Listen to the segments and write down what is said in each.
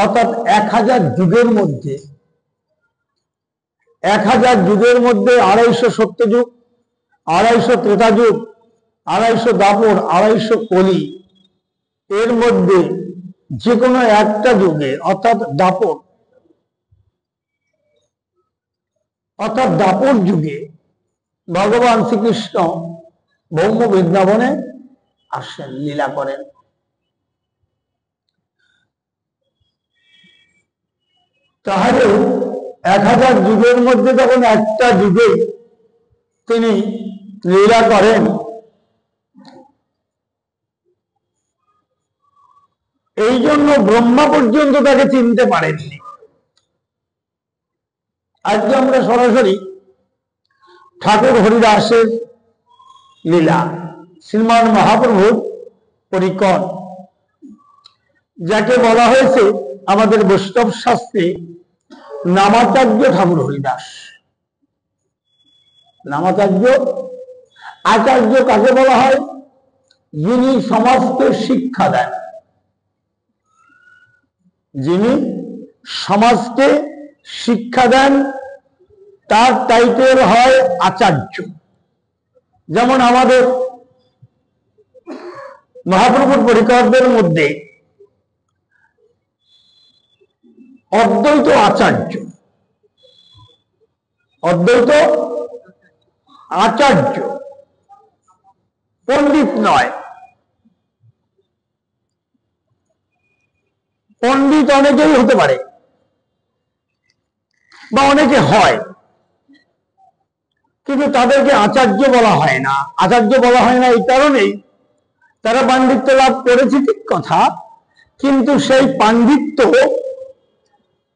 অর্থাৎ 1000 যুগের মধ্যে 1000 যুগের মধ্যে 250 সত্যযুগ, 250 ত্রেতা যুগ, 250 দাপর, 250 কলি, এর মধ্যে যে কোনো একটা যুগে অর্থাৎ দাপর যুগে ভগবান শ্রীকৃষ্ণ ভৌম বৃন্দাবনে আসেন, লীলা করেন। তাহলে 1000 যুগের মধ্যে যখন একটা যুগে তিনি লীলা করেন, এই জন্য ব্রহ্মা পর্যন্ত তাকে চিনতে পারেননি। আজকে আমরা সরাসরি ঠাকুর হরিদাসের লীলা, শ্রীমান মহাপ্রভুর পরিকর, যাকে বলা হয়েছে আমাদের বৈষ্ণব শাস্ত্রে নামাচার্য ঠাকুর হরিদাস। নামাচার্য, আচার্য কাকে বলা হয়? যিনি সমাজকে শিক্ষা দেন, যিনি সমাজকে শিক্ষা দেন, তার টাইটেল হয় আচার্য। যেমন আমাদের মহাপ্রভুর পরিকরদের মধ্যে অদ্বৈত আচার্য, অদ্বৈত আচার্য, পণ্ডিত নয়। পণ্ডিত অনেকেই হতে পারে বা অনেকে হয়, কিন্তু তাদেরকে আচার্য বলা হয় না। আচার্য বলা হয় না এই কারণেই, তারা পাণ্ডিত্য লাভ করেছে ঠিক কথা, কিন্তু সেই পাণ্ডিত্য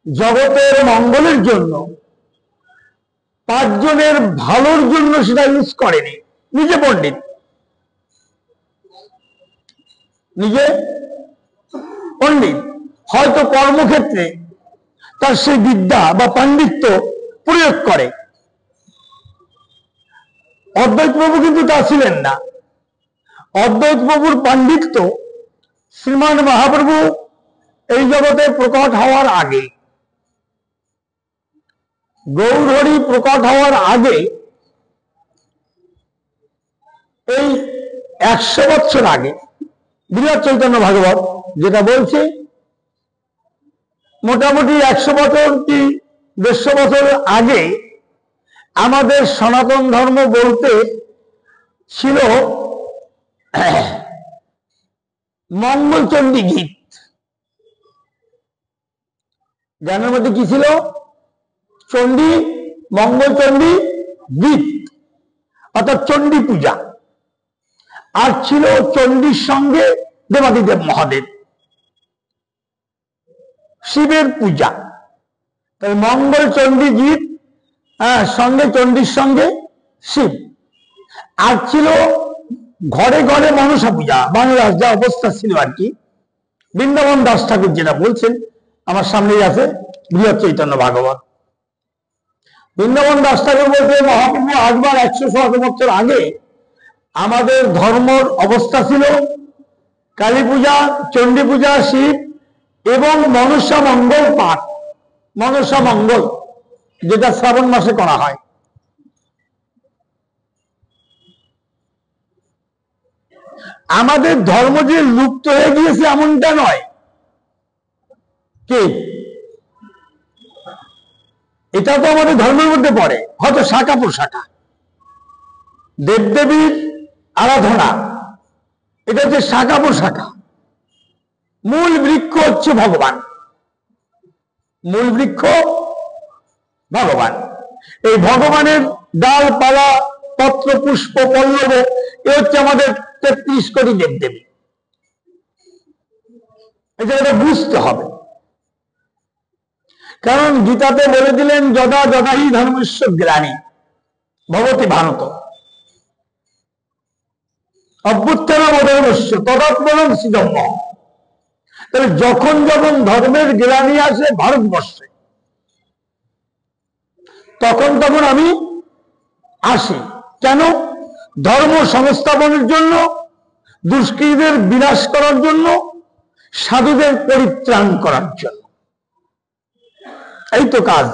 জগতের মঙ্গলের জন্য, 5 জনের ভালোর জন্য সেটা ইউজ করেনি। নিজে পণ্ডিত, নিজে পণ্ডিত, হয়তো কর্মক্ষেত্রে তার সেই বিদ্যা বা পাণ্ডিত্য প্রয়োগ করে। অদ্বৈত প্রভু কিন্তু তা ছিলেন না। অদ্বৈত প্রভুর পাণ্ডিত্য শ্রীমান মহাপ্রভু এই জগতে প্রকট হওয়ার আগে, গৌরহরি প্রকট হওয়ার আগে, এই 100 বছর আগে, বৃহৎ চৈতন্য ভাগবত যেটা বলছে, মোটামুটি 100 বছর কি 150 বছর আগে আমাদের সনাতন ধর্ম বলতে ছিল মঙ্গলচণ্ডী গীত। গানের মধ্যে কি ছিল? চণ্ডী, মঙ্গলচণ্ডী গীত, অর্থাৎ চণ্ডী পূজা। আর ছিল চণ্ডীর সঙ্গে দেবাদিদেব মহাদেব, শিবের পূজা। তাই মঙ্গল চণ্ডী গীত, সঙ্গে চণ্ডীর সঙ্গে শিব। আর ছিল ঘরে ঘরে মনসা পূজা। বাংলার যা অবস্থা ছিল আর কি, বৃন্দাবন দাস ঠাকুর যেটা বলছেন, আমার সামনেই আছে বৃহৎ চৈতন্য ভাগবত। বৃন্দাবন দাস ঠাকুর বলতে মহাপ্রভু আসবার 100 বছর আগে আমাদের ধর্মর অবস্থা ছিল কালী পূজা, চণ্ডী পূজা, শিব এবং মনসা মঙ্গল পাঠ। মনসা মঙ্গল যেটা শ্রাবণ মাসে করা হয়। আমাদের ধর্ম যে লুপ্ত হয়ে গিয়েছে এমনটা নয়, কি এটা তো আমাদের ধর্মের মধ্যে পড়ে, হয়তো শাখা প্রশাখা। দেবদেবীর আরাধনা, এটা হচ্ছে শাখা প্রশাখা। মূল বৃক্ষ হচ্ছে ভগবান, মূল বৃক্ষ ভগবান। এই ভগবানের ডালপালা, পত্র, পুষ্প, পল্লব, এ হচ্ছে আমাদের 33 কোটি দেবদেবী। এটা বুঝতে হবে, কারণ গীতাতে বলে দিলেন যদা যদাহি ধর্মস্য গ্লানি ভবতি ভারত অভ্যুত্থানম অধর্মস্য তদাত্মনং সৃজন্য। তাহলে যখন যখন ধর্মের গ্লানি আসে ভারতবর্ষে, তখন তখন আমি আসি। কেন? ধর্ম সংস্থাপনের জন্য, দুষ্কৃতীদের বিনাশ করার জন্য, সাধুদের পরিত্রাণ করার জন্য। এই তো কাজ।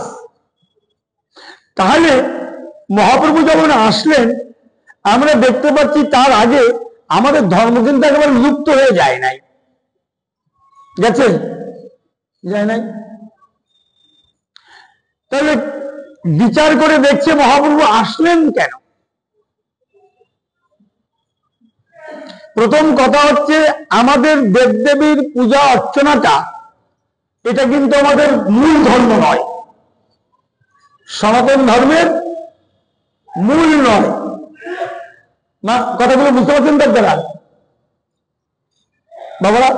তাহলে মহাপ্রভু যখন আসলেন আমরা দেখতে পাচ্ছি তার আগে আমাদের ধর্ম কিন্তু একেবারে লুপ্ত হয়ে যায় নাই, গেছে? যায় নাই। তাহলে বিচার করে দেখছে মহাপ্রভু আসলেন কেন। প্রথম কথা হচ্ছে আমাদের দেবদেবীর পূজা অর্চনাটা এটা কিন্তু আমাদের মূল ধর্ম নয়, সনাতন ধর্মের মূল নয়। না, কথাগুলো বুঝতে পারছেন তো আপনারা? বাবারা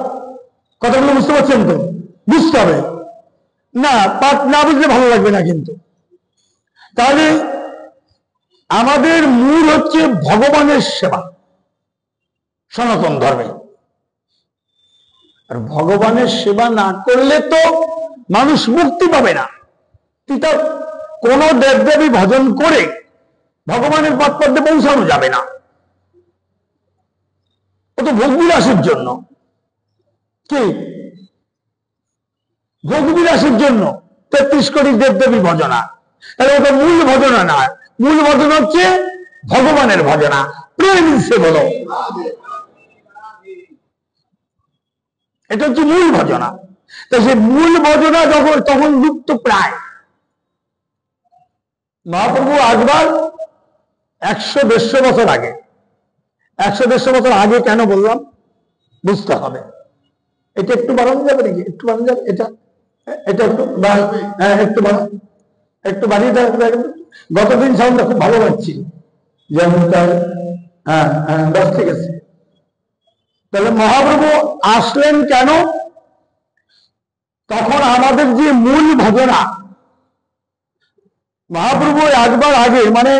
কথাগুলো বুঝতে পারছেন তো? বুঝতে হবে, না পাঠ না বুঝলে ভালো লাগবে না কিন্তু। তাহলে আমাদের মূল হচ্ছে ভগবানের সেবা সনাতন ধর্মে। আর ভগবানের সেবা না করলে তো মানুষ মুক্তি পাবে না। কোন দেবদেবী ভজন করে ভগবানের পথ পথে পৌঁছানো যাবে না, ও তো ভোগবিলাসের জন্য। কি ভোগবিলাসের জন্য 33 কোটি দেবদেবী ভজনা, তাহলে ওটা মূল ভজনা না। মূল ভজন হচ্ছে ভগবানের ভজনা, প্রেম সে বলো, এটা হচ্ছে মূল ভজনা। তো সে মূল ভজনা যখন তখন লুপ্ত প্রায়। মহাপ্রভু আসবার 100-150 বছর আগে, 100-150 বছর আগে কেন বললাম বুঝতে হবে। এটা একটু বাড়ানো যাবে নাকি? একটু বাড়ানো যাবে এটা, এটা একটু হ্যাঁ একটু একটু বাড়িয়ে দেয়। গতদিন সাউন্ডটা খুব ভালো পাচ্ছি, যেমন হ্যাঁ হ্যাঁ বাস ঠিক আছে। তাহলে মহাপ্রভু আসলেন কেন? তখন আমাদের যে মূল ভজনা, মহাপ্রভু একবার আগে মানে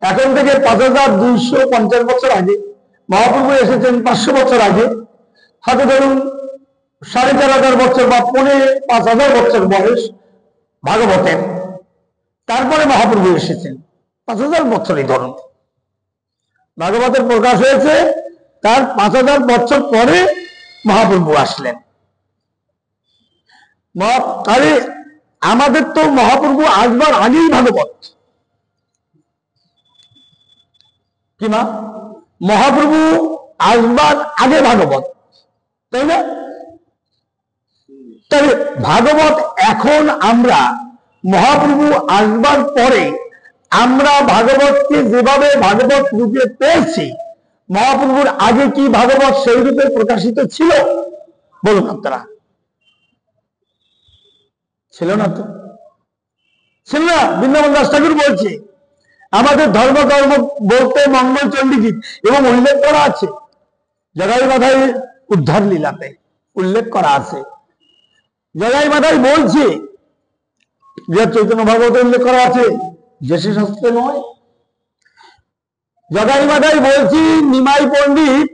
এখন থেকে 5250 বছর আগে মহাপ্রভু এসেছেন, 500 বছর আগে, হয়তো ধরুন 4500 বছর বা 5000 বছর বয়স ভাগবতের। তারপরে মহাপ্রভু এসেছেন, 5000 বছরই ধরুন। ভাগবতের প্রকাশ হয়েছে তার 5000 বছর পরে মহাপ্রভু আসলেন। তাহলে আমাদের তো মহাপ্রভু আসবার আগেই ভাগবত, কি মা? মহাপ্রভু আসবার আগে ভাগবত, তাই না? তাহলে ভাগবত এখন আমরা মহাপ্রভু আসবার পরে আমরা ভাগবতকে যেভাবে ভাগবত রূপে পেয়েছি, মহাপ্রভুর আগে কি ভাগবত সেই রূপে প্রকাশিত ছিল? বলুন আপনারা। ছিল না তো, ছিল না। বৃন্দাবন দাস ঠাকুর বলছে আমাদের ধর্মকর্ম বলতে মঙ্গল চণ্ডী গীত, এবং উল্লেখ করা আছে জগাই মাথায় উদ্ধার লীলাতে উল্লেখ করা আছে। জগাই মাথায় বলছে যে চৈতন্য ভাগবতে উল্লেখ করা আছে, যে সে শাস্ত্রে নয়। জগাই মাথায় বলছি নিমাই পণ্ডিত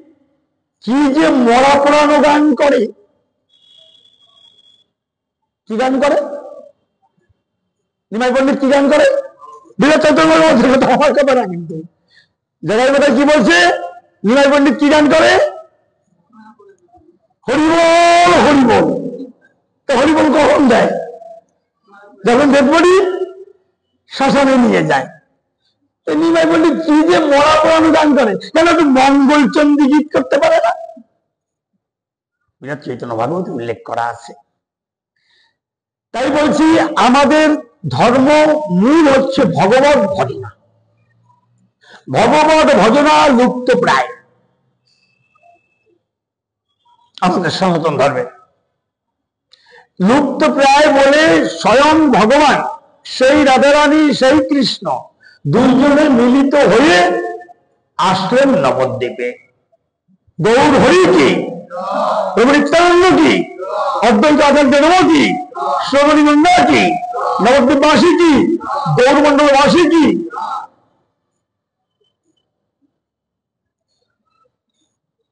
কি যে মরা পোড়ানো গান করে। কি গান করে নিমাই পণ্ডিত? কি গান করে? বিরাট চৈতন্য ভাগবতের আমার কথা না কিন্তু। জগাই মাথায় কি বলছে? নিমাই পণ্ডিত কি গান করে? হরিবল হরিবল। তো হরিবল কখন দেয়? যখন দেবপরি শ্মশানে নিয়ে যায়। নিমাই পণ্ডিত কি যে মরা পোড়ানো গান করে, কেন একটু মঙ্গল চণ্ডী গীত করতে পারে না? বিরাট চৈতন্য ভাগবতে উল্লেখ করা আছে। তাই বলছি আমাদের ধর্ম মূল হচ্ছে ভগবত ভজনা। ভগবত ভজনা লুপ্ত প্রায় আমাদের সনাতন ধর্মে। লুপ্ত প্রায় বলে স্বয়ং ভগবান সেই রাধারানী সেই কৃষ্ণ দুজনে মিলিত হয়ে আসলেন নবদ্বীপে। গৌর হরি কি, প্রভু নিত্যানন্দ কি, অদ্বৈত আচার্য নম কি, শ্রবণী গঙ্গা কি, নবদ্বীপবাসী কি, গৌরমণ্ডলবাসী কি।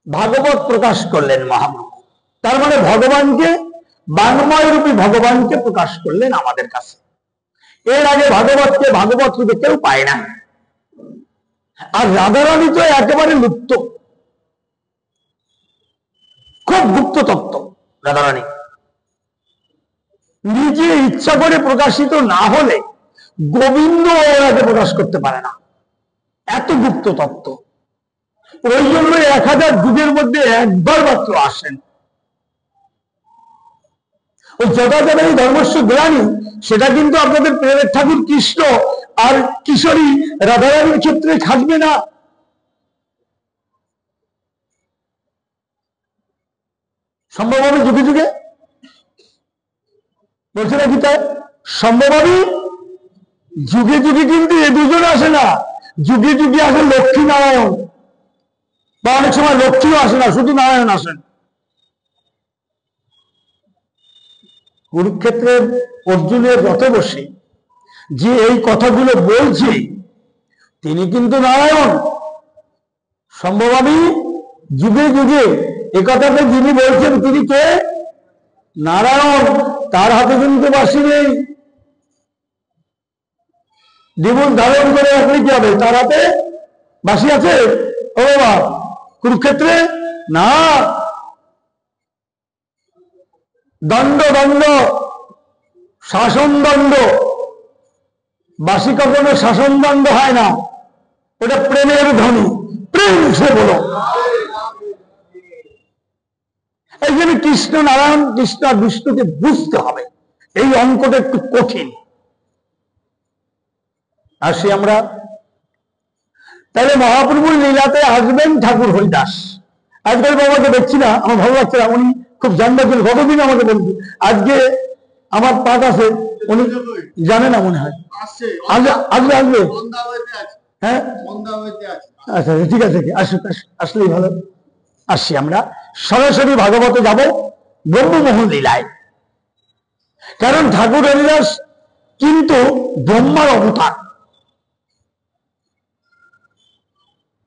ভাগবত প্রকাশ করলেন মহাপ্রভু, তার মানে ভগবানকে বাংময় রূপী ভগবানকে প্রকাশ করলেন আমাদের কাছে। এর আগে ভাগবতকে ভাগবত রূপে কেউ পায় না। আর রাধারানী তো একেবারে লুপ্ত, খুব গুপ্ত তত্ত্ব রাধারানী। নিজে ইচ্ছা করে প্রকাশিত না হলে গোবিন্দ ওনাকে প্রকাশ করতে পারে না, এত গুপ্ত তত্ত্ব। ওই জন্য 1000 যুগের মধ্যে একবার মাত্র আসেন। ওই যথাযথ ধর্মস্ব গ্লানি, সেটা কিন্তু আপনাদের প্রেমের ঠাকুর কৃষ্ণ আর কিশোরী রাধারানীর ক্ষেত্রে থাকবে না। সম্ভব হবে যুগে যুগে, বলছে না গীতায়, সম্ভব হবে যুগে যুগে। কিন্তু এ দুজন আসে না, যুগে যুগে আসে লক্ষ্মী নারায়ণ, বা অনেক সময় লক্ষ্মীও আসে না, শুধু নারায়ণ আসেন। কুরুক্ষেত্রের অর্জুনের রথে বসে যে এই কথাগুলো বলছে, তিনি কিন্তু নারায়ণ। সম্ভবামী যুগে যুগে এ কথাটা যিনি বলছেন তিনি কে? নারায়ণ। তার হাতে কিন্তু বাঁশি নেই, জীবন ধারণ করে রাখলে কি হবে? তার হাতে বাঁশি আছে ও বাবা কুরুক্ষেত্রে? না, দণ্ড দণ্ড, শাসন দণ্ড। বাঁশি কখনো শাসন দণ্ড হয় না, ওটা প্রেমের ধ্বনি। প্রেম সে বলো। এই জন্য কৃষ্ণ নারায়ণ, কৃষ্ণ আর বিষ্ণুকে বুঝতে হবে। এই অঙ্কটা একটু কঠিন। আসি আমরা, তাহলে মহাপ্রভুর লীলাতে আসবেন ঠাকুর হরিদাস। আজকাল বাবাকে দেখছি না, আমার ভালো লাগছে না, উনি খুব জানবেন। কতদিন আমাকে বলছি, আজকে আমার পাঠ আছে, উনি জানে না মনে হয়। আসবে আসবে, হ্যাঁ আচ্ছা ঠিক আছে, আসুক, আসলেই ভালো। আসছি আমরা সরাসরি ভাগবতে যাব, ব্রহ্মমোহন লীলায়। কারণ ঠাকুর হরিদাস কিন্তু ব্রহ্মার অবতার।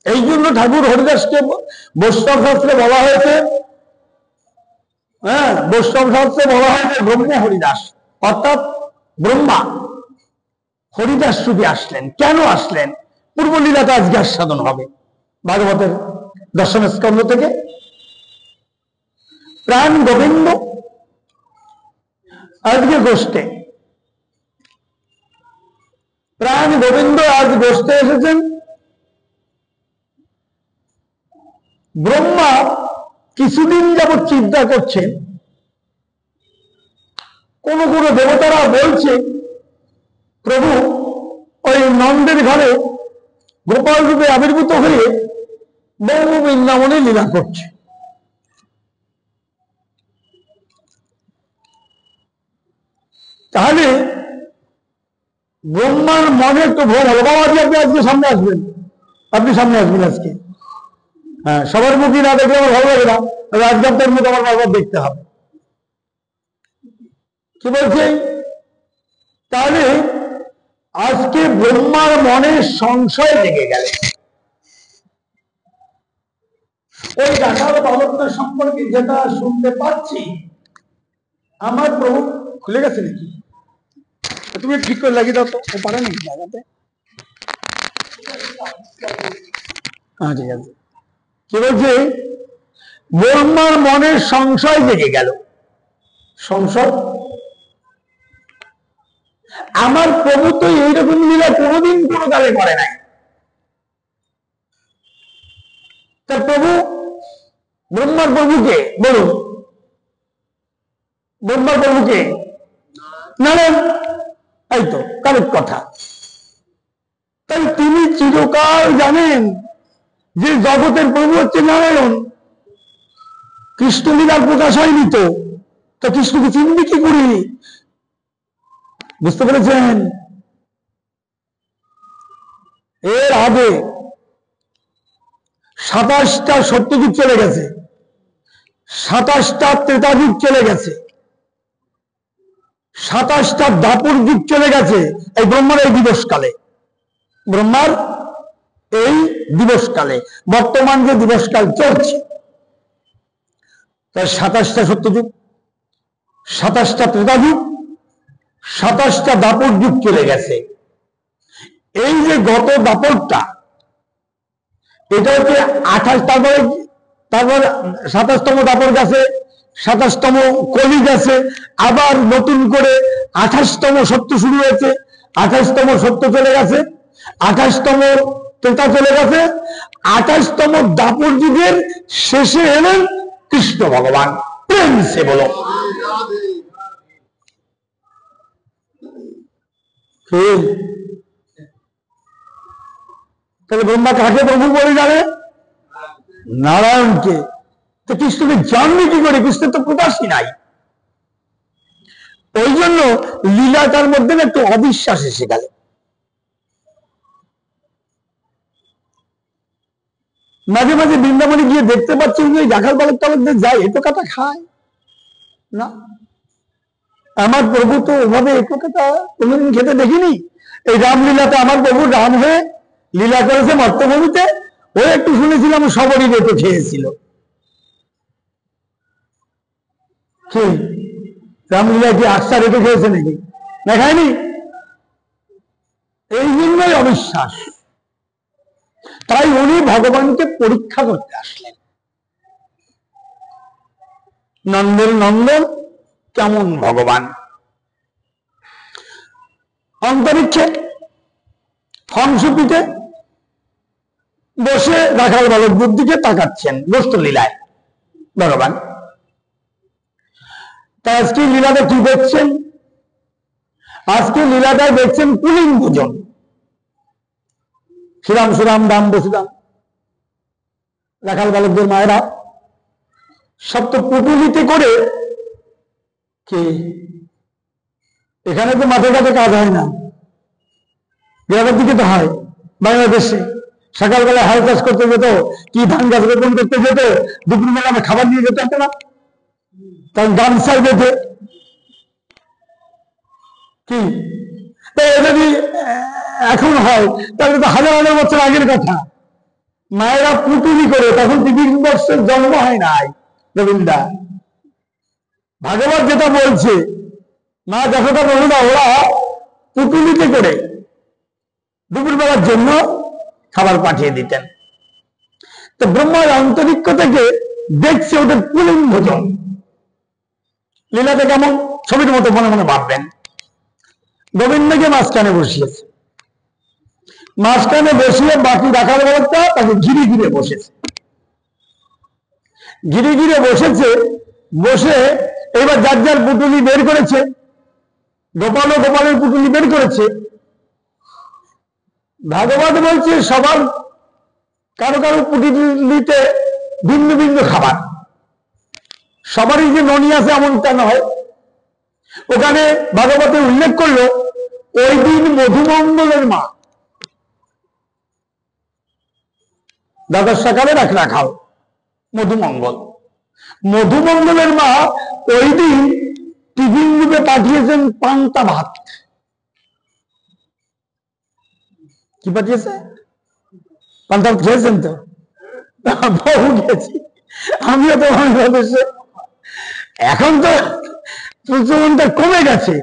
এই জন্য ঠাকুর হরিদাসকে বৈষ্ণব শাস্ত্রে বলা হয়েছে, হ্যাঁ বৈষ্ণব শাস্ত্রে বলা হয়েছে ব্রহ্ম হরিদাস, অর্থাৎ ব্রহ্মা। হরিদাস রূপে আসলেন। কেন আসলেন? পূর্ব লীলাটা আজকে আস্বাদন হবে ভাগবতের দশম স্কন্ধ থেকে। প্রাণ গোবিন্দ আজকে গোষ্ঠে, প্রাণ গোবিন্দ আজ গোষ্ঠে এসেছেন। ব্রহ্মা কিছুদিন যাবৎ চিন্তা করছেন, কোন কোন দেবতারা বলছে প্রভু ওই নন্দের ঘরে গোপাল রূপে আবির্ভূত হয়ে বহু বৃন্দাবনে লীলা করছে। তাহলে ব্রহ্মার মনে একটু ভোর হলো। বাবা আপনি আজকে সামনে আসবেন, আপনি সামনে আসবেন আজকে। হ্যাঁ, সবার মুখী না দেখলে আমার ভালো লাগে না, আজকে আপনার মুখ আমার বারবার দেখতে হবে। কি বলছে? তাহলে আজকে ব্রহ্মার মনে সংশয় লেগে গেল ওই রাখাল বালকটা সম্পর্কে, যেটা শুনতে পাচ্ছি। আমার প্রভু খুলে গেছে নাকি? তুমি ঠিক করে লাগিয়ে দাও তো, ও পারে নাকি লাগাতে? হ্যাঁ ঠিক আছে। কি বলছে? ব্রহ্মার মনে সংশয় জেগে গেল। সংশয়, আমার প্রভু তো এইরকম লীলা কোনোদিন কোনো কালে করে নাই। তার প্রভু, ব্রহ্মার প্রভুকে বলুন, ব্রহ্মার প্রভুকে নারায়ণ। এই তো কারেক্ট কথা। তাই তিনি চিরকাল জানেন যে জগতের প্রভু হচ্ছে নারায়ণ। কৃষ্ণ লীলার প্রকাশ হয়নি তো, তা কৃষ্ণকে চিনবি কি করি? বুঝতে পেরেছেন? এর আগে 27টা সত্যযুগ চলে গেছে, 27টা ত্রেতা যুগ চলে গেছে, 27টা দাপর যুগ চলে গেছে এই ব্রহ্মার এই দিবসকালে। ব্রহ্মার এই দিবসকালে, বর্তমান যে দিবসকাল চলছে, তার 27টা সত্যযুগ, 27টা ত্রেতা যুগ, 27টা দাপর যুগ চলে গেছে। এই যে গত দাপরটা, এটা হচ্ছে 28, তারপরে 27তম দাপর গেছে, 27তম কলি গেছে, আবার নতুন করে 28তম সত্য শুরু হয়েছে, 28তম সত্য চলে গেছে, 28তম ত্রেতা চলে গেছে, 28তম দাপর যুগের শেষে এলেন কৃষ্ণ ভগবান। প্রেম সে বলো। তাহলে ব্রহ্মা কাকে প্রভু বলে জানে? নারায়ণকে। তো কৃষ্ণকে জানবে কি করে? কৃষ্ণের তো প্রকাশই নাই। ওই জন্য লীলাটার মধ্যে একটু অবিশ্বাস এসে গেল। মাঝে মাঝে বৃন্দাবনে গিয়ে দেখতে পাচ্ছি যে রাখাল বালক টালকদের যায়, এটো কাটা খায় না। আমার প্রভু তো ওভাবে এটো কাটা কোনোদিন খেতে দেখিনি। এই রামলীলাতে আমার প্রভু রাম হয়ে লীলা করেছে মর্তভূমিতে, ও একটু শুনেছিলাম সবরই বেটো খেয়েছিল। রামলীলা কি আশা রেখে খেয়েছে নাকি? না খায়নি। এই জন্যই অবিশ্বাস। তাই উনি ভগবানকে পরীক্ষা করতে আসলেন। নন্দন নন্দন কেমন ভগবান? অন্তরিক্ষে হংসপীঠে বসে রাখাল বালকদের দিকে তাকাচ্ছেন গোষ্ঠ লীলায় ভগবান। তা আজকে লীলাটা কি দেখছেন? আজকে লীলাটায় দেখছেন পুলিং ভোজন। শ্রীরাম সুরাম রাম বসুরাম রাখাল বালকদের মায়েরা সপ্ত পুটুলিতে করে কি এখানে তো মাঠে ঘাটে কাজ হয় না, গ্রামের দিকে তো হয়। বাংলাদেশে সকালবেলা হাল চাষ করতে যেত, কি ধান গাছ রোপণ করতে যেত, দুপুরবেলা আমরা খাবার নিয়ে যেতে হতো না, কারণ গামছার বেঁধে কি। যদি এখন হয় তাহলে তো হাজার হাজার বছর আগের কথা। মায়েরা পুটুলি করে, তখন টিফিন বক্সের জন্ম হয় নাই গোবিন্দা। ভাগবত যেটা বলছে, মা যশোদা বহুদা ওরা পুটুলিতে করে দুপুরবেলার জন্য খাবার পাঠিয়ে দিতেন। তো ব্রহ্মার অন্তরিক্ষ থেকে দেখছে ওদের পুলিং ভোজন। লীলাতে কেমন ছবির মতো মনে মনে ভাববেন। গোবিন্দকে মাঝখানে বসিয়েছে, মাঝখানে বসিয়ে বাকি রাখার বালকটা তাকে ঘিরে ঘিরে বসেছে। ঘিরে ঘিরে বসেছে, বসে এবার যার যার পুটুলি বের করেছে। গোপাল ও গোপালের পুটুলি বের করেছে। ভাগবত বলছে সবার কারো কারো পুটুলিতে ভিন্ন ভিন্ন খাবার, সবারই যে ননি আছে এমনটা নয়। ওখানে ভাগবতে উল্লেখ করলো ওই দিন মধুমঙ্গলের মা দ্বাদশ সকালে রাখাল মধুমঙ্গল, মধুমঙ্গলের মা ওই দিন টিফিন রূপে পাঠিয়েছেন পান্তা ভাত। কি পাঠিয়েছে? পান্তা ভাত খেয়েছেন তো? বহু গেছি, আমিও তো বাংলাদেশে। এখন তো প্রচলনটা কমে গেছে।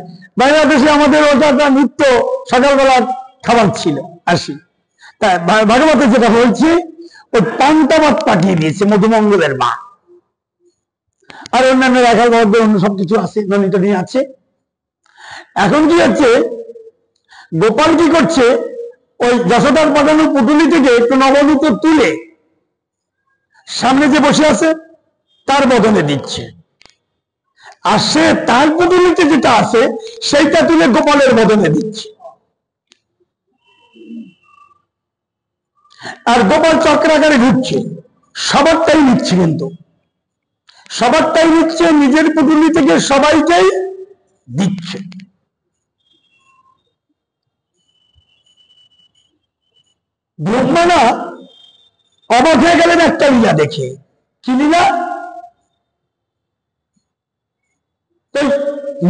বাংলাদেশে আমাদের ওটা নিত্য সকালবেলা খাবার ছিল। আসি তা ভাগবতে যেটা বলছি, ওই পান্তা ভাত পাঠিয়ে দিয়েছে মধুমঙ্গলের মা। আর অন্যান্য রাখাল বালকদের অন্য সবকিছু আছে, ননিটা নিয়ে আছে। এখন কি হচ্ছে, গোপাল কি করছে, ওই যশোদার পাঠানো পুটুলি থেকে একটু নবনীত তুলে সামনে যে বসে আছে তার বদনে দিচ্ছে। আর সে তার পুটুলিতে যেটা আছে সেইটা তুলে গোপালের বদনে দিচ্ছে। আর গোপাল চক্রাকারে ঘুরছে, সবারটাই নিচ্ছে, কিন্তু সবারটাই নিচ্ছে, নিজের পুটুলি থেকে সবাইকেই দিচ্ছে। ব্রহ্মারা অবাক হয়ে গেলেন একটা লীলা দেখে। কি লীলা?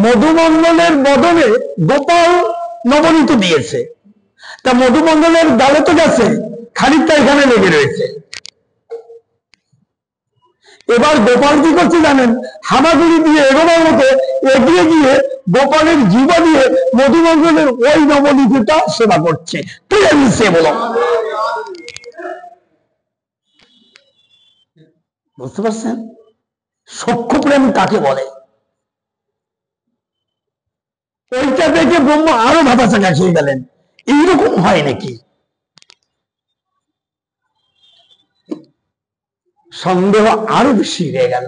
মধুমঙ্গলের বদলে গোপাল নবনীত দিয়েছে। তা মধুমঙ্গলের ডালে তো গেছে, খানিকটা এখানে লেগে রয়েছে। এবার গোপাল কি করছে জানেন? হামাগুড়ি দিয়ে এগোবার মতো এগিয়ে গিয়ে গোপালের জীবা দিয়ে মধুমঙ্গলের ওই নবনীতটা সেবা করছে। প্রেম সে বলো। বুঝতে পারছেন? সখ্য প্রেম কাকে বলে? ওইটা দেখে ব্রহ্মা আরো ভাবাচাকা খেয়ে গেলেন, এইরকম হয় নাকি? সন্দেহ আরো বেশি হয়ে গেল।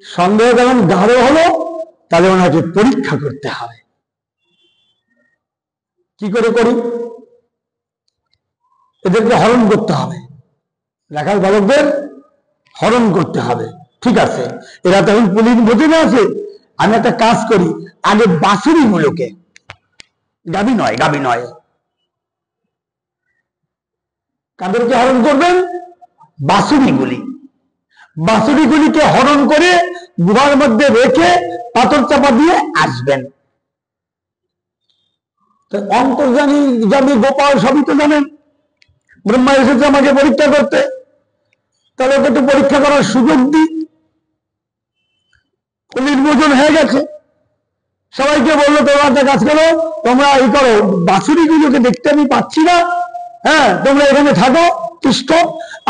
সন্দেহ যখন গাঢ় হলো, তাহলে ওনাকে পরীক্ষা করতে হবে। কি করে করি? এদেরকে হরণ করতে হবে, রাখাল বালকদের হরণ করতে হবে। ঠিক আছে, এরা তখন পুলিশ বোঝে আছে। আমি একটা কাজ করি, আগে বাছুরি গুলোকে, গাবি নয়, কাদেরকে হরণ করবেন? বাছুরিগুলিকে হরণ করে গুহার মধ্যে রেখে পাথর চাপা দিয়ে আসবেন। অন্তর্জামী যাবি গোপাল সবই তো জানেন, ব্রহ্মা এসেছে আমাকে পরীক্ষা করতে, তাহলে ওকে একটু পরীক্ষা করার সুযোগ দিই। নির্বাচন হয়ে গেছে, সবাইকে বললো তোমরা একটা কাজ করো, তোমরা এই করো, বাছুরিগুলোকে দেখতে আমি পাচ্ছি না, হ্যাঁ তোমরা এখানে থাকো তিষ্ঠ,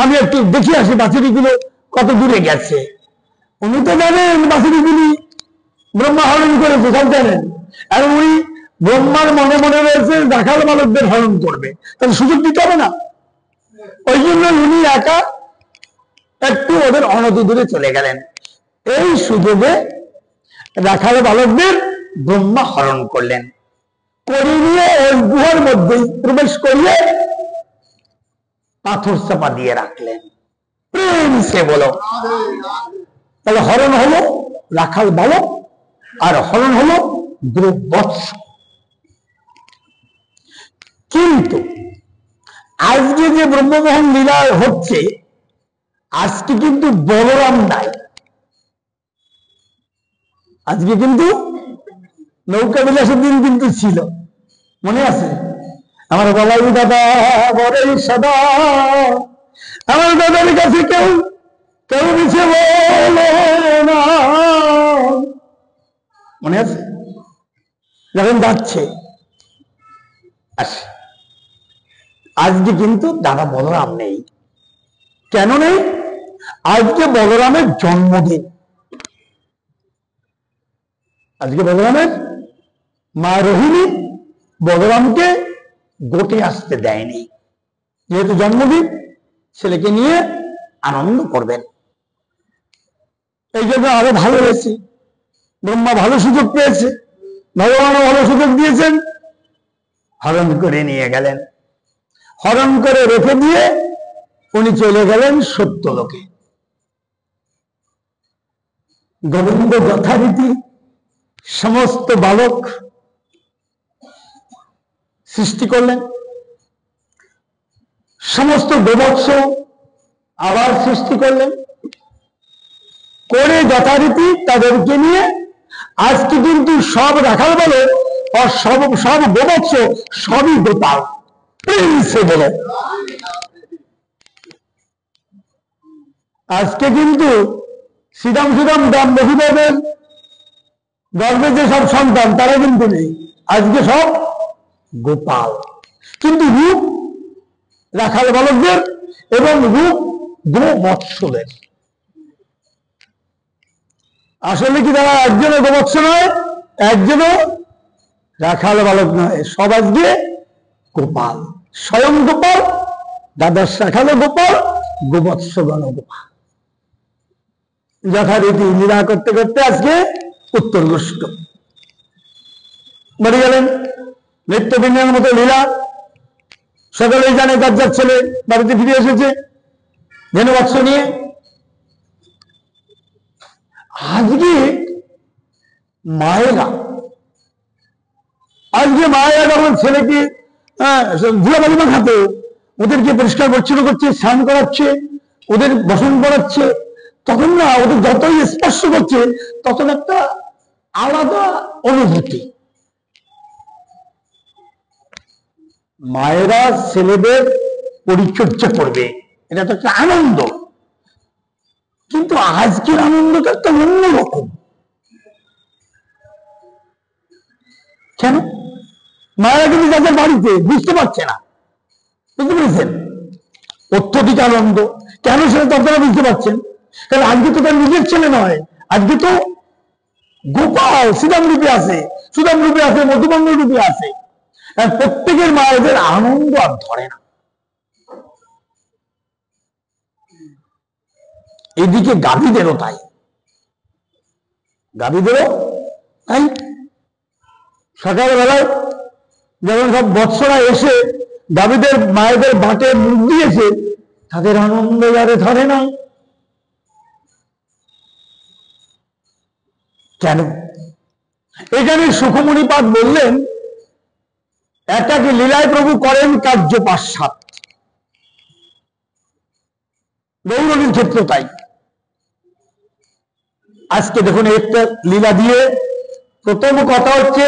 আমি একটু দেখে আসি বাছুরিগুলো কত দূরে গেছে। উনি তো জানেন বাছুরিগুলি ব্রহ্মা হরণ করেছে, সব জানেন। আর উনি ব্রহ্মার মনে মনে রয়েছে রাখাল বালকদের হরণ করবে, তাহলে সুযোগ দিতে হবে না? ওই জন্য উনি একা একটু ওদের অনতি দূরে চলে গেলেন। এই সুযোগে রাখাল বালকদের ব্রহ্মা হরণ করলেন, করে নিয়ে ওই গুহার মধ্যে প্রবেশ করিয়ে পাথর চাপা দিয়ে রাখলেন। প্রেম সে বলো, তাহলে হরণ হলো রাখাল বালক, আর হরণ হলো বৎস। কিন্তু আজকে যে ব্রহ্মমোহন লীলা হচ্ছে, আজকে কিন্তু বলরাম নাই। আজকে কিন্তু নৌকা বিলাসের দিন কিন্তু ছিল, মনে আছে? আমার বলাই দাদা বড়ই সদা, আমার দাদার কাছে কেউ মিছে বলে না, মনে আছে? যখন যাচ্ছে আসে। আজকে কিন্তু দাদা বলরাম নেই। কেন নেই? আজকে বলরামের জন্মদিন। আজকে বলরামের মা রোহিণী বলরামকে গোটে আসতে দেয়নি, যেহেতু জন্মদিন, ছেলেকে নিয়ে আনন্দ করবেন। এই জন্য আরো ভালো হয়েছে, ব্রহ্মা ভালো সুযোগ পেয়েছে, ভগবানও ভালো সুযোগ দিয়েছেন, হরণ করে নিয়ে গেলেন। হরণ করে রেখে দিয়ে উনি চলে গেলেন সত্যলোকে। গোবিন্দ যথারীতি সমস্ত বালক সৃষ্টি করলেন, সমস্ত গোবৎস আবার সৃষ্টি করলেন, করে যথারীতি তাদেরকে নিয়ে আজকে কিন্তু সব রাখাল বলে, আর সব গোবৎস সবই গোপাল। সে বলে আজকে কিন্তু শ্রীরাম দাম্পতিদের গর্ভে যে সব সন্তান, তারা কিন্তু নেই, আজকে সব গোপাল। কিন্তু রূপ রাখাল বালকদের এবং রূপ গোবৎসদের। আসলে কি তারা একজনও গোবৎস নয়, একজনও রাখাল বালক নয়, সব আজকে গোপাল। স্বয়ং গোপাল, দাদার শাখালো গোপাল, গোবৎস গণ গোপাল। যথারীতি লীলা করতে করতে আজকে উত্তর গোষ্ঠ বাড়ি গেলেন। নিত্যদিনের মতো লীলা, সকলেই জানে যার ছেলে বাড়িতে ফিরে এসেছে ধেনুবৎস নিয়ে। আজকে মায়েরা যখন ছেলেকে ধুলাবালি মাখাতে, ওদেরকে পরিষ্কার পরিচ্ছন্ন করছে, স্নান করাচ্ছে, ওদের বসন করাচ্ছে, তখন না ওদের যতই স্পর্শ করছে তখন একটা আলাদা অনুভূতি। মায়েরা ছেলেদের পরিচর্যা করবে, এটা তো একটা আনন্দ। কিন্তু আজকের আনন্দটা একটা অন্যরকম। কেন? মায়েরা কিন্তু তাদের বাড়িতে বুঝতে পারছে না, বুঝতে পেরেছেন? অত্যধিক আনন্দ কেন, সেটা তো আপনারা বুঝতে পারছেন। কারণ আজকে তো তার নিজের ছেলে নয়, আজকে তো গোপাল শ্রীরাম রূপে আছে, সুদাম রূপে আছে, মধুমঙ্গল রূপে আছে। প্রত্যেকের মায়েদের আনন্দ আর ধরে না। এদিকে গাভীদেরও তাই, গাভীদেরও তাই। সকালবেলায় যখন সব বৎসরা এসে গাভীদের মায়েদের বাটে মুখ দিয়েছে, তাদের আনন্দ যারে ধরে না। কেন? এখানে সুখমণিপাদ বললেন, এটাকে লীলায় প্রভু করেন কার্য পাশ্চাত, গৌরবীর ক্ষেত্র তাই। আজকে দেখুন একটা লীলা দিয়ে প্রথম কথা হচ্ছে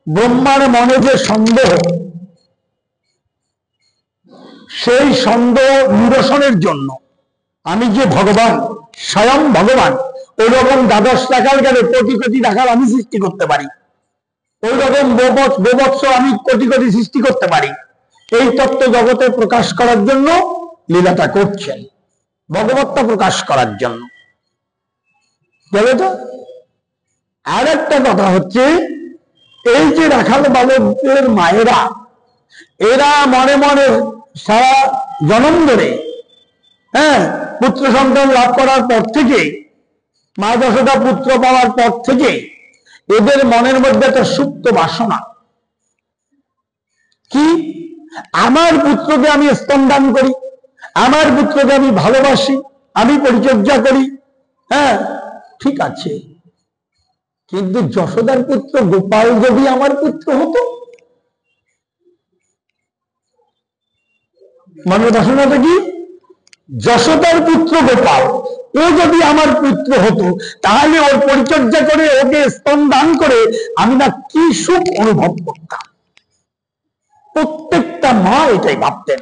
ব্রহ্মার মনে যে সন্দেহ, সেই সন্দেহ নিরসনের জন্য আমি যে ভগবান, স্বয়ং ভগবান, ওই রকম দ্বাদশ টাকার গেলে কোটি কোটি টাকার আমি সৃষ্টি করতে পারি, ওই রকম বৎস আমি কোটি কোটি সৃষ্টি করতে পারি। এই তত্ত্ব জগতে প্রকাশ করার জন্য লীলাটা করছেন, ভগবত্তা প্রকাশ করার জন্য। গেল তো? আর একটা কথা হচ্ছে, এই যে রাখাল বালকদের মায়েরা, এরা মনে মনে সারা জন্ম ধরে পুত্র সন্তান লাভ করার পর থেকে, মা যশোদা পুত্র পাওয়ার পর থেকে এদের মনের মধ্যে একটা সুপ্ত বাসনা, কি আমার পুত্রকে আমি স্তনদান করি, আমার পুত্রকে আমি ভালোবাসি, আমি পরিচর্যা করি। ঠিক আছে, কিন্তু যশোদার পুত্র গোপাল যদি আমার পুত্র হতো, মনের বাসনাটা কি? যশোদার পুত্র গোপাল, ও যদি আমার পুত্র হতো, তাহলে ওর পরিচর্যা করে, ওকে স্তন দান করে আমি না কি সুখ অনুভব করতাম। প্রত্যেকটা মা এটাই ভাবতেন।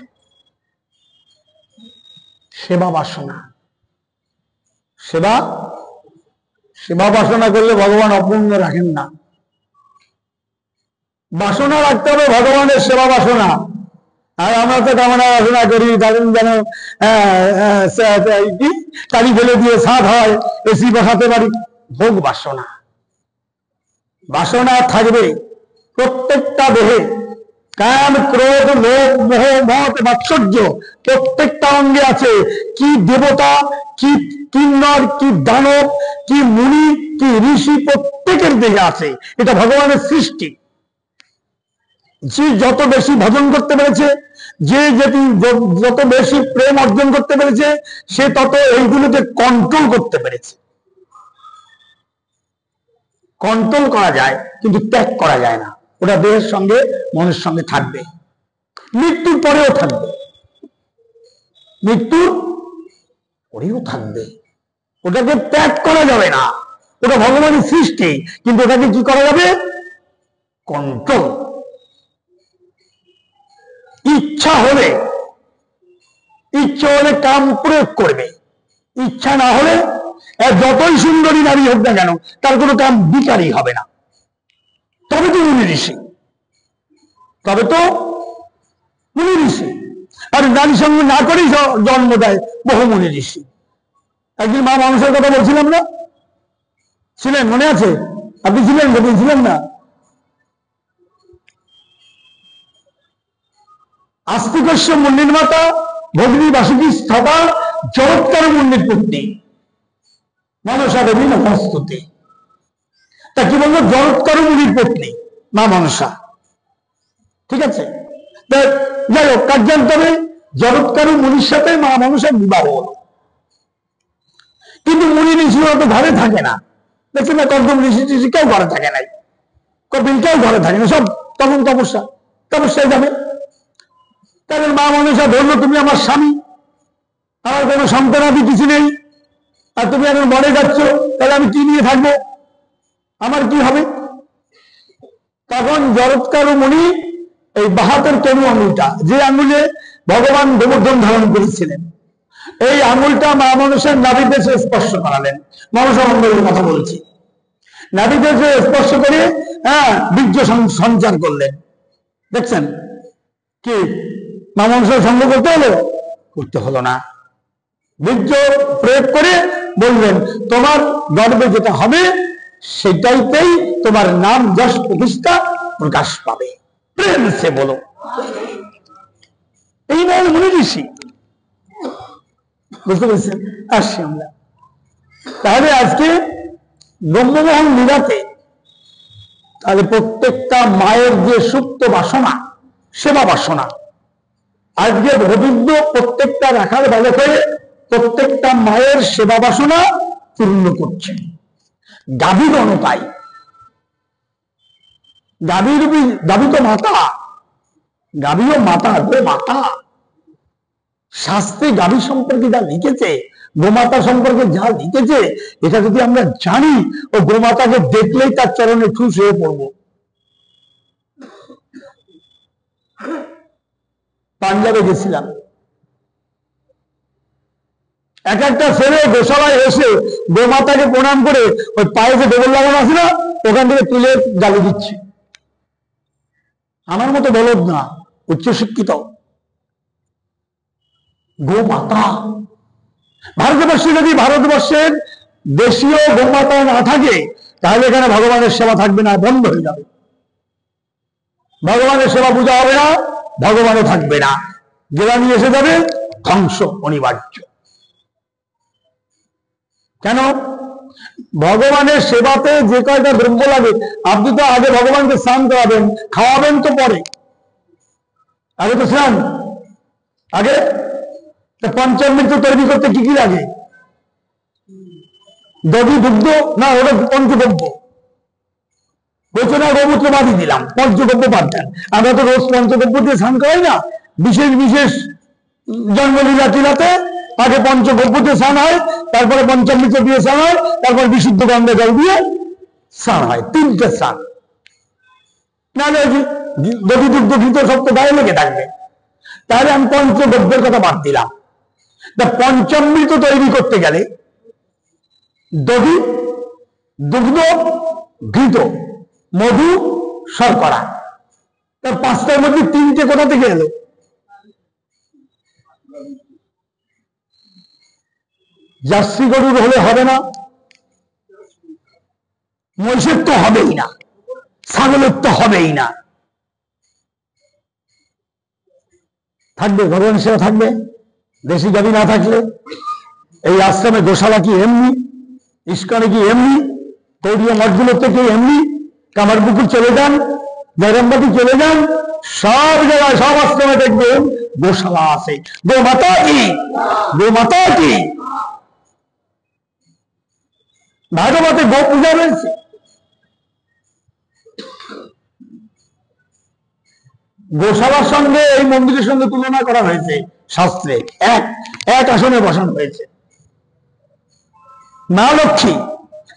সেবা বাসনা, সেবা বাসনা করলে ভগবান অপূর্ণ রাখেন না। বাসনা রাখতে হবে ভগবানের সেবা বাসনা। আর আমরা তো কামনা বাসনা করি, ধরেন যেন কালি ফেলে দিয়ে সাধ হয়, এসি বসাতে পারি। ভোগ বাসনা, বাসনা থাকবে প্রত্যেকটা দেহে। কাম, ক্রোধ, লোভ, মোহ, মত, মাৎসর্য প্রত্যেকটা অঙ্গে আছে। কি দেবতা, কি কিন্নর, কি দানব, কি মুনি, কি ঋষি, প্রত্যেকের দেহে আছে। এটা ভগবানের সৃষ্টি। যে যত বেশি ভজন করতে পেরেছে, যে যত বেশি প্রেম অর্জন করতে পেরেছে, সে তত এইগুলোকে কন্ট্রোল করতে পেরেছে। কন্ট্রোল করা যায় কিন্তু ত্যাগ করা যায় না। ওটা দেহের সঙ্গে মনের সঙ্গে থাকবে, মৃত্যুর পরেও থাকবে, মৃত্যুর পরেও থাকবে। ওটাকে ত্যাগ করা যাবে না। ওটা ভগবানের সৃষ্টি, কিন্তু ওটাকে কি করা যাবে? কন্ট্রোল। ইচ্ছা হলে কাম প্রয়োগ করবে, ইচ্ছা না হলে যতই সুন্দরী নারী হোক না কেন, তার কোনো কাম বিকারী হবে না। তবে তো মুনি ঋষি, তবে তো মুনি ঋষি। আর নারী সঙ্গ না করেই জন্ম দেয় বহু মুনি ঋষি। একদিন মা মানুষের কথা বলছিলাম না, ছিলেন? মনে আছে? আপনি ছিলেন? ছিলেন না? আস্তিকস্য মুন্নির মাতা ভগ্নী বাসুকী স্থপা জগৎকার মুন্নির পত্নী মনসা দেবী নমস্তুতে। তা কি বলবো? জগৎকার মুনির পত্নী মা মনসা। ঠিক আছে, যাই হোক, কার্যান্তরে জগৎকারু মুনির সাথে মা মনসার বিবাহ হলো। কিন্তু মুনি ঋষিরা তো ঘরে থাকে না, দেখছেন না? কর্দম ঋষি কেউ ঘরে থাকে নাই, কপিল কেউ ঘরে থাকে না, সব তখন তপস্যায় যাবে। তাদের মা মনসা ধরলো, তুমি আমার স্বামী, আমার কোনো সন্তানাদি কিছু নেই, আর তুমি এখন মরে যাচ্ছ, তাহলে আমি কি নিয়ে থাকবো? আমার কি হবে? তখন জগৎকারু মুনি এই বাহাতের তনু আঙুলটা, যে আঙুলে ভগবান গোবর্ধন ধারণ করেছিলেন, এই আঙুলটা মা মনসার নাভিদেশে স্পর্শ করালেন। মনসা মন্ডলের কথা বলছি। নাভিদেশে স্পর্শ করে বীর্য সঞ্চার করলেন। দেখছেন কি? মা মনসার সঙ্গ করতে হলো? করতে হলো না। বীর্য প্রয়োগ করে বলবেন তোমার গর্ভে যেটা হবে সেটাইতেই তোমার নাম যশ প্রতিষ্ঠা প্রকাশ পাবে। প্রেম সে বলো। এই নয় মুনি ঋষি, বুঝতে পেরেছেন? আসছি আমরা তাহলে আজকে ব্রহ্মমোহন লীলাতে, তাহলে প্রত্যেকটা মায়ের যে সুপ্ত বাসনা, সেবা বাসনা, আজকে গোবিন্দ প্রত্যেকটা রাখার ভালো করে প্রত্যেকটা মায়ের সেবা বাসনা পূর্ণ করছে। গাভীগণ তাই, গাভী তো মাতা, গাভীও মাতা, গোমাতা। শাস্ত্রে গাভী সম্পর্কে যা লিখেছে, গোমাতা সম্পর্কে যা লিখেছে, এটা যদি আমরা জানি, ও গোমাতাকে দেখলেই তার চরণে ঠুস হয়ে পড়বো। পাঞ্জাবে গেছিলাম, এক একটা ছেলে গোশালায় এসে গোমাতাকে প্রণাম করে ওই পায়ে যে গোবর লাগানো আছে না, ওখান থেকে তুলে জ্বালিয়ে দিচ্ছে। আমার মতো বলদ না, উচ্চশিক্ষিত। গোমাতা, ভারতবর্ষে যদি ভারতবর্ষের দেশীয় গোমাতা না থাকে, তাহলে এখানে ভগবানের সেবা থাকবে না, বন্ধ হয়ে যাবে। ভগবানের সেবা পূজা হবে না, ভগবানও থাকবে না, গেলানি এসে যাবে, ধ্বংস অনিবার্য। কেন? ভগবানের সেবাতে যে কয়টা দ্রব্য লাগে, আপনি তো আগে ভগবানকে স্নান করাবেন, খাওয়াবেন তো পরে, আগে তো স্নান আগে। পঞ্চামৃত তৈরি করতে কি কি লাগে? দধি, দুগ্ধ, না ওটা পঞ্চগব্য। গোচনা গোমূত্র বাদই দিলাম, পঞ্চগব্য বাদ দেন। আমরা তো রোজ পঞ্চগব্য দিয়ে স্নান করাই না, বিশেষ বিশেষ জন্মলীলা টিলাতে আগে পঞ্চগব্য দিয়ে স্নান হয়, তারপরে পঞ্চামৃত দিয়ে স্নান হয়, তারপর বিশুদ্ধ গঙ্গা জল দিয়ে স্নান হয়। তিনটে স্নান, নাহলে দধি, দুগ্ধ, ঘৃত সব তো গায়ে লেগে থাকবে। তাহলে আমি পঞ্চগব্যের কথা বাদ দিলাম। পঞ্চামৃত তৈরি করতে গেলে দধি, দুগ্ধ, ঘৃত, মধু, শর্করা, তার পাঁচটার মধ্যে তিনটে কোথা থেকে এলো? জার্সি গরুর হলে হবে না, মহিষের তো হবেই না, ছাগলের তো হবেই না। থাকবে ভগবানের সেবা থাকবে, দেশি গাভী না থাকলে। এই আশ্রমে গোশালা কি এমনি, ইস্কনে কি এমনি, গৌড়ীয় মঠগুলোতে কি এমনি? কামারপুকুর চলে যান, জয়রামবাটি চলে যান, সব জায়গায় সব আশ্রমে দেখবেন গোশালা আছে। গোমাতা কি, গোমাতা কি। ভাগবতে গো পূজা রয়েছে। গোশালার সঙ্গে এই মন্দিরের সঙ্গে তুলনা করা হয়েছে শাস্ত্রে, এক এক আসনে বসানো হয়েছে। মা লক্ষ্মী,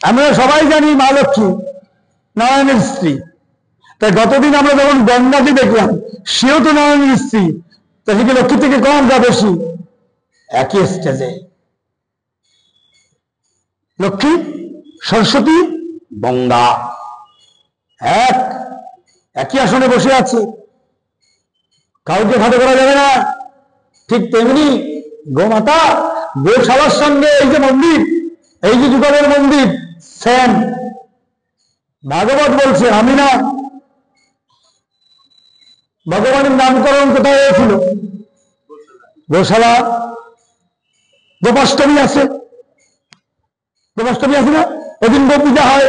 আমরা সবাই জানি মা লক্ষ্মী নারায়ণের স্ত্রী। তাই গতদিন আমরা যখন গঙ্গাকে দেখলাম, সেও তো নারায়ণের স্ত্রী, তা সে কি লক্ষ্মী থেকে কম যা বেশি? একই স্টেজে লক্ষ্মী, সরস্বতী, গঙ্গা একই আসনে বসে আছে, কাউকে খাটো করা যাবে না। ঠিক তেমনি গোমাতা, গোশালার সঙ্গে এই যে মন্দির, এই যে যুগলের মন্দির, সেম। ভাগবত বলছে, আমি না। ভগবানের নামকরণ কোথায় হয়েছিল? গোশালা। গোপাষ্টমী আছে, গোপাষ্টমী আছে না, ওদিন গো পূজা হয়।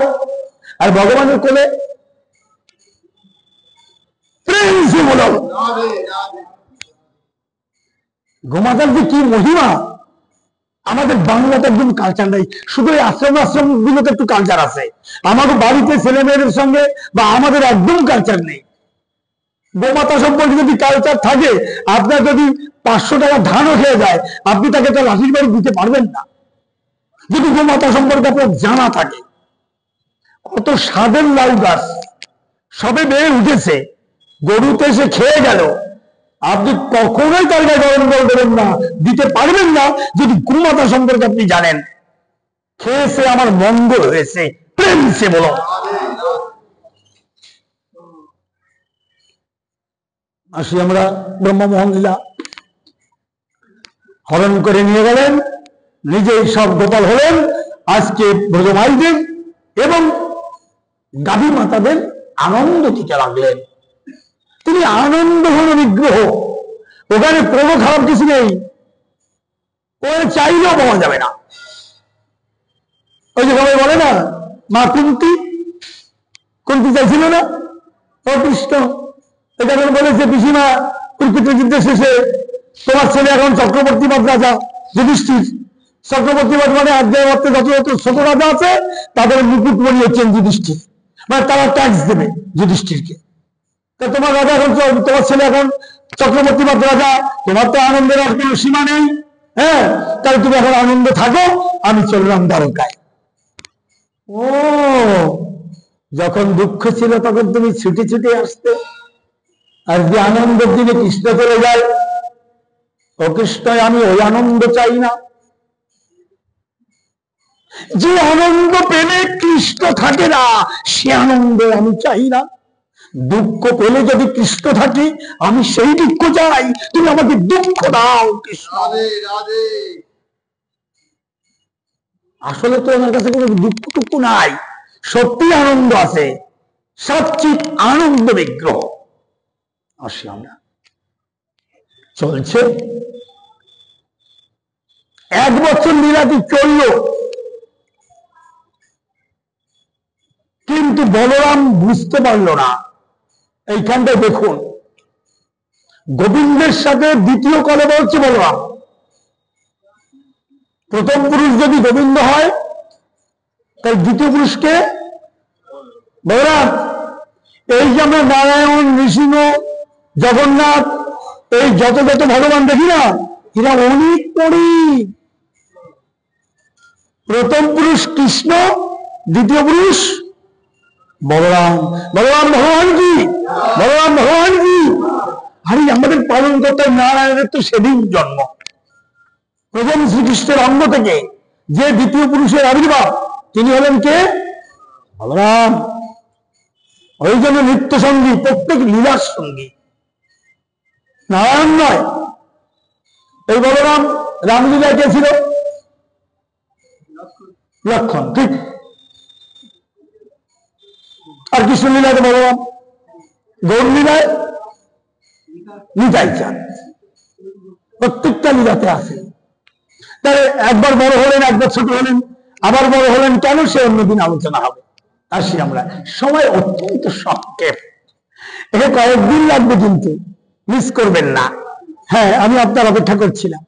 আর ভগবানের কোলে প্রেম সে বলো। গোমাতার যে কি মহিমা, আমাদের বাংলাতে একদম কালচার নেই। শুধু এই আশ্রম গুলোতে একটু কালচার আছে, আমাদের বাড়িতে ছেলে মেয়েদের সঙ্গে বা আমাদের একদম কালচার নেই। গোমাতা সম্পর্কে যদি কালচার থাকে, আপনার যদি 500 টাকা ধানও খেয়ে যায়, আপনি তাকে তার লাঠির বাড়ি দিতে পারবেন না, যদি গোমাতা সম্পর্কে আপনার জানা থাকে। কত স্বাদের লাউ গাছ সবে বেয়ে উঠেছে, গরুতে সে খেয়ে গেল, আপনি কখনোই তার গায়ে গরম জল দেবেন না, দিতে পারবেন না, যদি গোমাতা সম্পর্কে আপনি জানেন। খেয়েছে আমার মঙ্গল হয়েছে, প্রেম সে বলো। আসি আমরা ব্রহ্মমোহন লীলা। হরণ করে নিয়ে গেলেন নিজেই সব গোপাল হলেন। আজকে ব্রজমাইদের এবং গাভী মাতাদের আনন্দ দিতে লাগলেন। তিনি আনন্দ ঘন বিগ্রহ, ওখানে কোনো খারাপ কিছু নেই, ওখানে চাইলেও পাওয়া যাবে না। ওই যে সবাই বলে না, মা কুন্তি চাইছিল না ও কৃষ্ণ, এটা বলেছে পিসিমা কুরুক্ষেত্রের যুদ্ধ শেষে তোমার ছেলে এখন চক্রবর্তীবাদ রাজা যুধিষ্ঠির। চক্রবর্তীবাদ মানে আধ্যায় অর্থে যত যত ছোট রাজা আছে তাদের মুকুট বনিয়েছেন যুধিষ্ঠির, মানে তারা ট্যাক্স দেবে যুধিষ্ঠিরকে। তা তোমার রাজা এখন, তোমার ছেলে এখন চক্রবর্তীবাদ রাজা, তোমার তো আনন্দের আর কোনো সীমা নেই। হ্যাঁ, তাহলে তুমি এখন আনন্দ থাকো, আমি চললাম দ্বারকায়। ও, যখন দুঃখ ছিল তখন তুমি ছুটে ছুটে আসতে, আর যে আনন্দের দিনে কৃষ্ণ চলে যায়, ও কৃষ্ণ আমি ওই আনন্দ চাই না। যে আনন্দ পেলে কৃষ্ণ থাকে না, সে আনন্দ আমি চাই না। দুঃখ পেলে যদি কৃষ্ণ থাকে, আমি সেই দুঃখ চাই। তুমি আমাকে দুঃখ দাও কৃষ্ণ। আসলে তো আমার কাছে কোনো দুঃখটুকু নাই, সত্যি আনন্দ আছে, সচ্চিৎ আনন্দ বিগ্রহ। আসি আমরা, চলছে 1 বছর লীলাটি চলল, কিন্তু বলরাম বুঝতে পারল না। এইখানটায় দেখুন, গোবিন্দের সাথে দ্বিতীয় কলব হচ্ছে বলরাম। প্রথম পুরুষ যদি গোবিন্দ হয়, তাই দ্বিতীয় পুরুষকে বলরাম। এই যে আমরা নারায়ণ, নৃসিংহ, জগন্নাথ, এই যত যত ভগবান দেখি না, এরা অনেক পড়ি। প্রথম পুরুষ কৃষ্ণ, দ্বিতীয় পুরুষ বলরাম। বলরাম ভগবান কি, বলরাম ভগবান কি। আরে আমাদের পালন করতে নারায়ণের তো সেদিন জন্ম। প্রথম শ্রীকৃষ্ণের অঙ্গ থেকে যে দ্বিতীয় পুরুষের আবির্ভাব, তিনি হলেন কে? বলরাম। ওই জন্য নিত্য সঙ্গী, প্রত্যেক লীলার সঙ্গী, নারায়ণ নয়। এই বলরাম রামলীলায় কে ছিল? লক্ষণ, ঠিক। আর কৃষ্ণ লীলায় বলরাম, গৌর লীলায় নিতাই চাঁদ। প্রত্যেকটা লীলাতে আছে। তাহলে একবার বড় হলেন, একবার ছোট হলেন, আবার বড় হলেন কেন, সে অন্যদিন আলোচনা হবে। আসি আমরা, সময় অত্যন্ত সংক্ষেপ, এখানে কয়েকদিন লাগবে, কিন্তু মিস করবেন না। হ্যাঁ, আমি আপনার অপেক্ষা করছিলাম।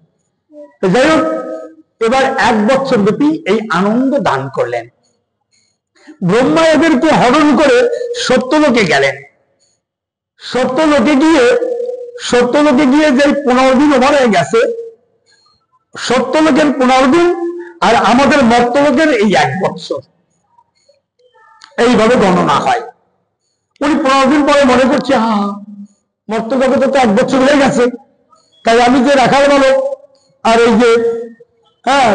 যাই হোক, এবার 1 বছর ব্যাপী এই আনন্দ দান করলেন। ব্রহ্মা এদেরকে হরণ করে সত্যলোকে গেলেন। সত্যলোকে গিয়ে যে 15 দিন ওভার হয়ে গেছে, সত্যলোকের 15 দিন আর আমাদের মর্তলোকের এই 1 বছর, এইভাবে গণনা হয়। উনি 15 দিন পরে মনে করছে, হ্যাঁ, মর্তলোকে তো 1 বছর হয়ে গেছে, তাই আমি যে রাখাল বালক আর এই যে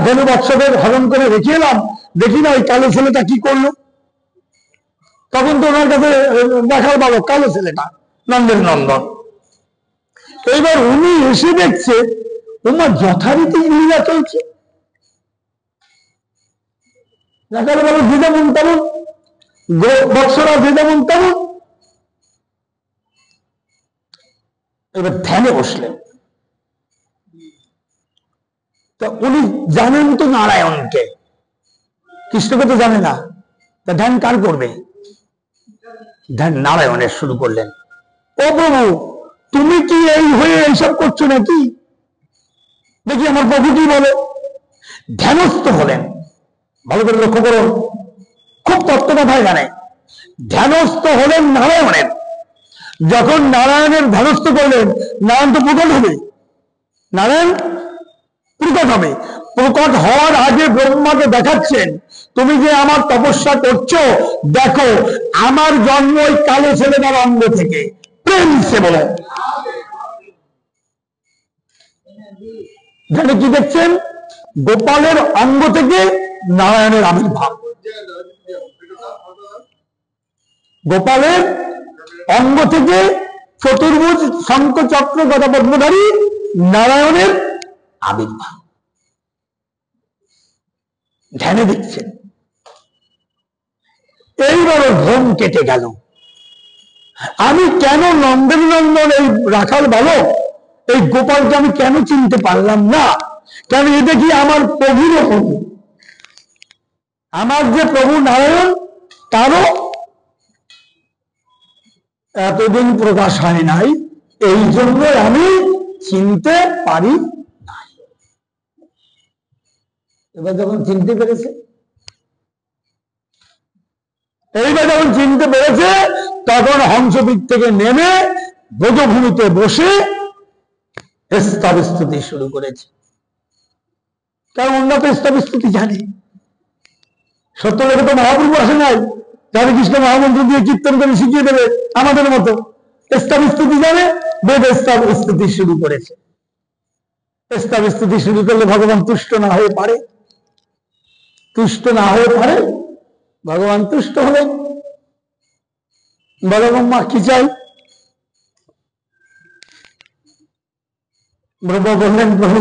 ধনু বৎসদের হরণ করে রেখে এলাম, দেখি না ওই কালো ছেলেটা কি করলো। তখন তো ওনার কাছে রাখাল বালক কালো ছেলেটা, নন্দের নন্দন। এইবার উনি এসে দেখছে ওনার যথারীতি লীলা চলছে। রাখাল বালক যে যেমন তেমন, বৎসরা যে যেমন তেমন। এবার ধ্যানে বসলেন। তা উনি জানেন তো নারায়ণকে, কৃষ্ণকে তো জানে না, তা ধ্যান কার করবে? ধ্যান নারায়ণের শুরু করলেন। ও প্রভু, তুমি কি এই হয়ে এইসব করছো নাকি? দেখি আমার প্রভু কি বলে। ধ্যানস্থ হলেন। ভালো করে লক্ষ্য করুন, খুব তত্ত্ব কথায় জানে। ধ্যানস্থ হলেন নারায়ণের। যখন নারায়ণের ধ্যানস্থ করলেন, নারায়ণ তো প্রকট হবে। নারায়ণ প্রকট হবে। প্রকট হওয়ার আগে ব্রহ্মাকে দেখাচ্ছেন, তুমি যে আমার তপস্যা করছো, দেখো আমার জন্ম ওই কালো ছেলেটার অঙ্গ থেকে। প্রেম সে বলো। এখানে কি দেখছেন? গোপালের অঙ্গ থেকে নারায়ণের আবির্ভাব। গোপালের অঙ্গ থেকে চতুর্ভুজ শঙ্খ চক্র গদা পদ্মধারী নারায়ণের আবির্ভাব। ধ্যানে দেখছেন। এইবার ভ্রম কেটে গেল, আমি কেন নন্দন নন্দন এই রাখাল বালক এই গোপালকে আমি কেন চিনতে পারলাম না? কেন এটা কি আমার প্রভুর প্রভু, আমার যে প্রভু নারায়ণ তারও এতদিন প্রকাশ হয় নাই, এই জন্য আমি চিনতে পারি নাই। এবার যখন চিনতে পেরেছে, এইবার যখন চিনতে পেরেছে, তখন হংসপীঠ থেকে নেমে ব্রজভূমিতে বসে স্তবস্তুতি শুরু করেছে। কারণ উন্নত স্তবস্তুতি জানে। সত্য লোকে তো মহাপ্রভু আসে নাই যাদের কৃষ্ণ মহামন্ত্র দিয়ে কীর্তন করে শিখিয়ে দেবে, আমাদের মতো স্তবস্তুতি জানে, বেদ স্তবস্তুতি শুরু করেছে। স্তবস্তুতি শুরু করলে ভগবান তুষ্ট না হয়ে পারে? তুষ্ট না হয়ে পারে? ভগবান তুষ্ট হলেন। বড় ব্রহ্মা কি চাই? ব্রহ্মা বললেন, প্রভু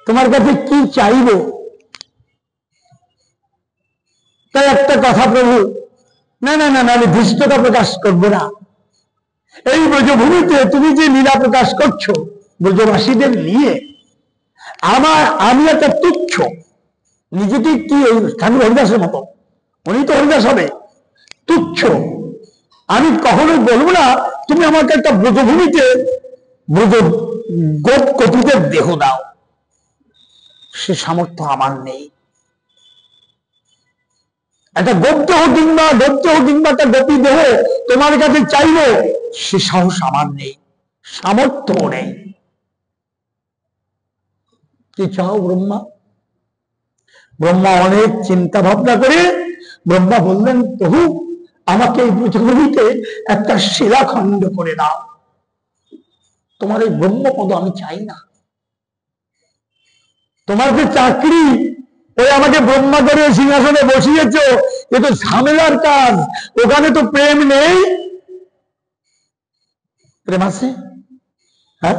তোমার কাছে কি চাইব? তাই একটা কথা প্রভু, না না না আমি ধৃষ্টতা প্রকাশ করবো না। এই ব্রজভূমিতে তুমি যে লীলা প্রকাশ করছো ব্রজবাসীদের নিয়ে, আমি একটা তুচ্ছ, নিজেকে কি ঠাকুর হরিদাসের মতো, উনি তো হরিদাস হবে, তুচ্ছ। আমি কখনোই বলবো না তুমি আমাকে একটা ব্রজভূমিতে ব্রজ গোপ কপিদের দেহ দাও, সে সামর্থ্য আমার নেই। একটা গোপদেহ কিংবা একটা গোপী দেহ তোমার কাছে চাইবো, সে সাহস আমার নেই, সামর্থ্য নেই। কি চাও ব্রহ্মা? ব্রহ্মা অনেক চিন্তা ভাবনা করে ব্রহ্মা বললেন, প্রভু আমাকে এই ব্রজভূমিতে একটা শিলাখণ্ড করে দাও, তোমার এই ব্রহ্মপদ আমি চাই না। তোমার যে চাকরি, ওই আমাকে ব্রহ্মা করে সিংহাসনে বসিয়েছ, এ তো ঝামেলার কাজ, ওখানে তো প্রেম নেই। প্রেম আছে? হ্যাঁ।